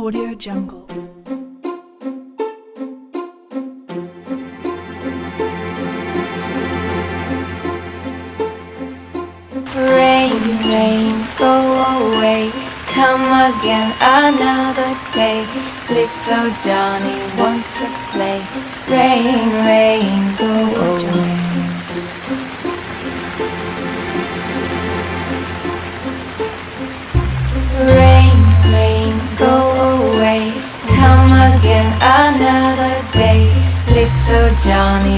Audio Jungle. Rain, rain, go away. Come again another day. Little Johnny wants to play. Rain, rain, go away. Rain, rain, go away. Come again another day. Little Johnny